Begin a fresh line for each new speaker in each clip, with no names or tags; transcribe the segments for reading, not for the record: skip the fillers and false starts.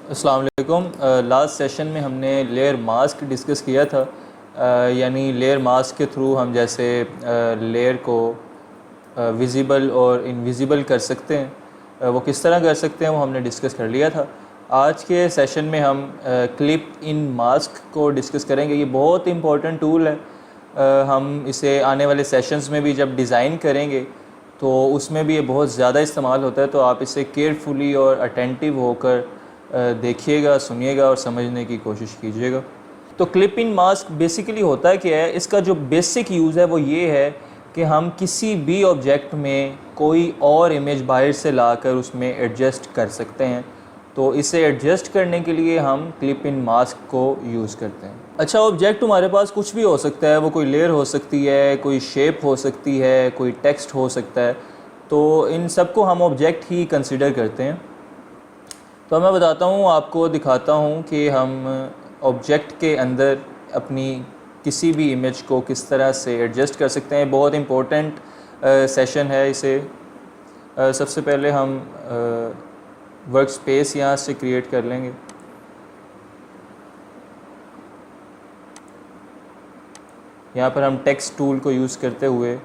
अस्सलाम वालेकुम। Last session में हमने लेयर मास्क डिस्कस किया था। यानी लेयर मास्क के थ्रू हम जैसे लेयर को विज़िबल और इनविज़िबल कर सकते हैं। वो किस तरह कर सकते हैं वो हमने डिस्कस कर लिया था। आज के सेशन में हम क्लिप इन मास्क को डिस्कस करेंगे। ये बहुत इंपॉर्टेंट टूल है। हम इसे आने वाले सेशंस में भी जब डिज़ाइन करेंगे तो उसमें भी ये बहुत ज़्यादा इस्तेमाल होता है। तो आप इसे केयरफुली और अटेंटिव होकर देखिएगा, सुनिएगा और समझने की कोशिश कीजिएगा। तो क्लिप इन मास्क बेसिकली होता है क्या है, इसका जो बेसिक यूज़ है वो ये है कि हम किसी भी ऑब्जेक्ट में कोई और इमेज बाहर से लाकर उसमें एडजस्ट कर सकते हैं। तो इसे एडजस्ट करने के लिए हम क्लिप इन मास्क को यूज़ करते हैं। अच्छा, ऑब्जेक्ट हमारे पास कुछ भी हो सकता है। वो कोई लेयर हो सकती है, कोई शेप हो सकती है, कोई टेक्स्ट हो सकता है। तो इन सब को हम ऑब्जेक्ट ही कंसिडर करते हैं। तो मैं बताता हूँ, आपको दिखाता हूँ कि हम ऑब्जेक्ट के अंदर अपनी किसी भी इमेज को किस तरह से एडजस्ट कर सकते हैं। बहुत इम्पोर्टेंट सेशन है इसे। सबसे पहले हम वर्क स्पेस यहाँ से क्रिएट कर लेंगे। यहाँ पर हम टेक्स्ट टूल को यूज़ करते हुए,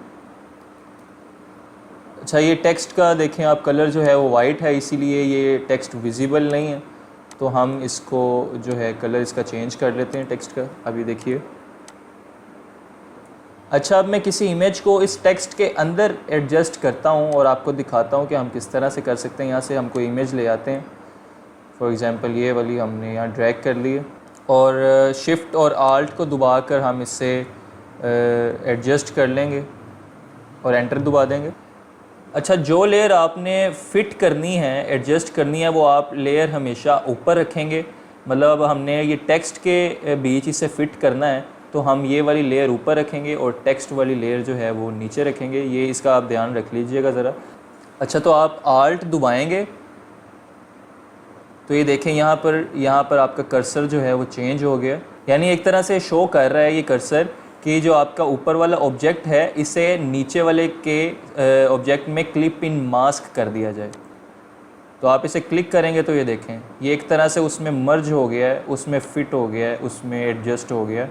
अच्छा ये टेक्स्ट का देखें आप, कलर जो है वो वाइट है, इसीलिए ये टेक्स्ट विजिबल नहीं है। तो हम इसको जो है कलर इसका चेंज कर लेते हैं टेक्स्ट का। अभी देखिए। अच्छा, अब मैं किसी इमेज को इस टेक्स्ट के अंदर एडजस्ट करता हूँ और आपको दिखाता हूँ कि हम किस तरह से कर सकते हैं। यहाँ से हम कोई इमेज ले आते हैं। फॉर एग्ज़ाम्पल ये वाली हमने यहाँ ड्रैग कर ली है और शिफ्ट और आल्ट को दबा कर हम इससे एडजस्ट कर लेंगे और एंटर दबा देंगे। अच्छा, जो लेयर आपने फ़िट करनी है, एडजस्ट करनी है, वो आप लेयर हमेशा ऊपर रखेंगे। मतलब हमने ये टेक्स्ट के बीच इसे फ़िट करना है तो हम ये वाली लेयर ऊपर रखेंगे और टेक्स्ट वाली लेयर जो है वो नीचे रखेंगे। ये इसका आप ध्यान रख लीजिएगा ज़रा। अच्छा, तो आप आल्ट दबाएंगे तो ये देखें यहाँ पर आपका कर्सर जो है वो चेंज हो गया। यानी एक तरह से शो कर रहा है ये कर्सर कि जो आपका ऊपर वाला ऑब्जेक्ट है इसे नीचे वाले के ऑब्जेक्ट में क्लिप इन मास्क कर दिया जाए। तो आप इसे क्लिक करेंगे तो ये देखें ये एक तरह से उसमें मर्ज हो गया है, उसमें फ़िट हो गया है, उसमें एडजस्ट हो गया।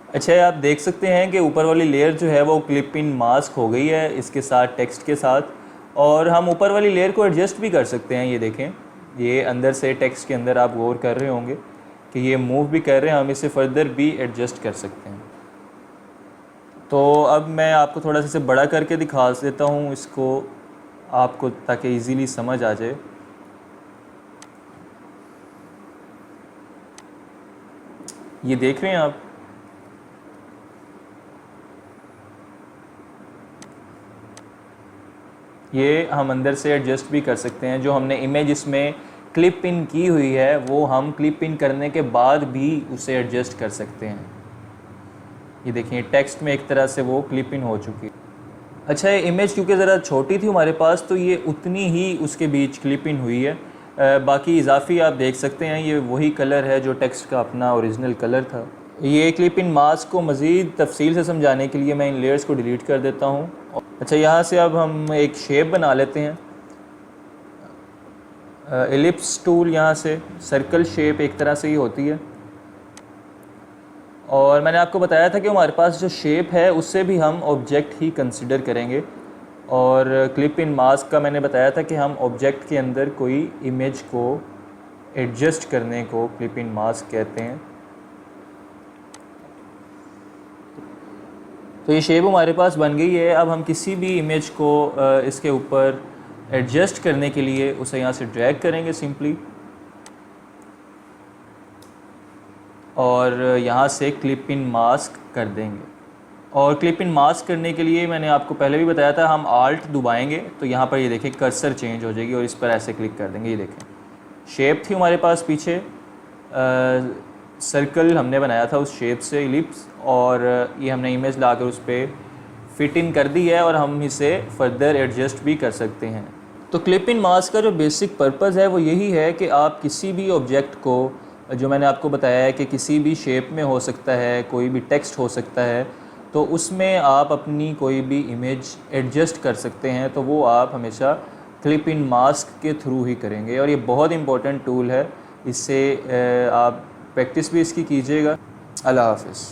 अच्छा, आप देख सकते हैं कि ऊपर वाली लेयर जो है वो क्लिप इन मास्क हो गई है इसके साथ, टेक्स्ट के साथ। और हम ऊपर वाली लेयर को एडजस्ट भी कर सकते हैं। ये देखें, ये अंदर से टेक्स्ट के अंदर आप गौर कर रहे होंगे कि ये मूव भी कर रहे हैं। हम इसे फर्दर भी एडजस्ट कर सकते हैं। तो अब मैं आपको थोड़ा सा इसे बड़ा करके दिखा देता हूँ इसको आपको, ताकि इजीली समझ आ जाए। ये देख रहे हैं आप, ये हम अंदर से एडजस्ट भी कर सकते हैं। जो हमने इमेज इसमें क्लिप इन की हुई है वो हम क्लिप इन करने के बाद भी उसे एडजस्ट कर सकते हैं। ये देखिए टेक्स्ट में एक तरह से वो क्लिप इन हो चुकी है। अच्छा, ये इमेज क्योंकि ज़रा छोटी थी हमारे पास तो ये उतनी ही उसके बीच क्लिप इन हुई है। बाकी इजाफी आप देख सकते हैं ये वही कलर है जो टेक्स्ट का अपना ओरिजिनल कलर था। ये क्लिप इन मास्क को मज़ीद तफसील से समझाने के लिए मैं इन लेयर्स को डिलीट कर देता हूँ। अच्छा, यहाँ से अब हम एक शेप बना लेते हैं। एलिप्स टूल, यहाँ से सर्कल शेप एक तरह से ही होती है। और मैंने आपको बताया था कि हमारे पास जो शेप है उससे भी हम ऑब्जेक्ट ही कंसिडर करेंगे। और क्लिप इन मास्क का मैंने बताया था कि हम ऑब्जेक्ट के अंदर कोई इमेज को एडजस्ट करने को क्लिप इन मास्क कहते हैं। तो ये शेप हमारे पास बन गई है। अब हम किसी भी इमेज को इसके ऊपर एडजस्ट करने के लिए उसे यहाँ से ड्रैग करेंगे सिंपली और यहाँ से क्लिप इन मास्क कर देंगे। और क्लिप इन मास्क करने के लिए मैंने आपको पहले भी बताया था, हम आल्ट दबाएंगे तो यहाँ पर ये देखें कर्सर चेंज हो जाएगी और इस पर ऐसे क्लिक कर देंगे। ये देखें शेप थी हमारे पास पीछे, सर्कल हमने बनाया था उस शेप से, इलिप्स, और ये हमने इमेज लाकर उस पर फिट इन कर दी है और हम इसे फर्दर एडजस्ट भी कर सकते हैं। तो क्लिप इन मास्क का जो बेसिक पर्पज़ है वो यही है कि आप किसी भी ऑब्जेक्ट को, जो मैंने आपको बताया है कि किसी भी शेप में हो सकता है, कोई भी टेक्स्ट हो सकता है, तो उसमें आप अपनी कोई भी इमेज एडजस्ट कर सकते हैं। तो वो आप हमेशा क्लिप इन मास्क के थ्रू ही करेंगे और ये बहुत इंपॉर्टेंट टूल है। इससे आप प्रैक्टिस भी इसकी कीजिएगा। अल्लाह हाफ़िज़।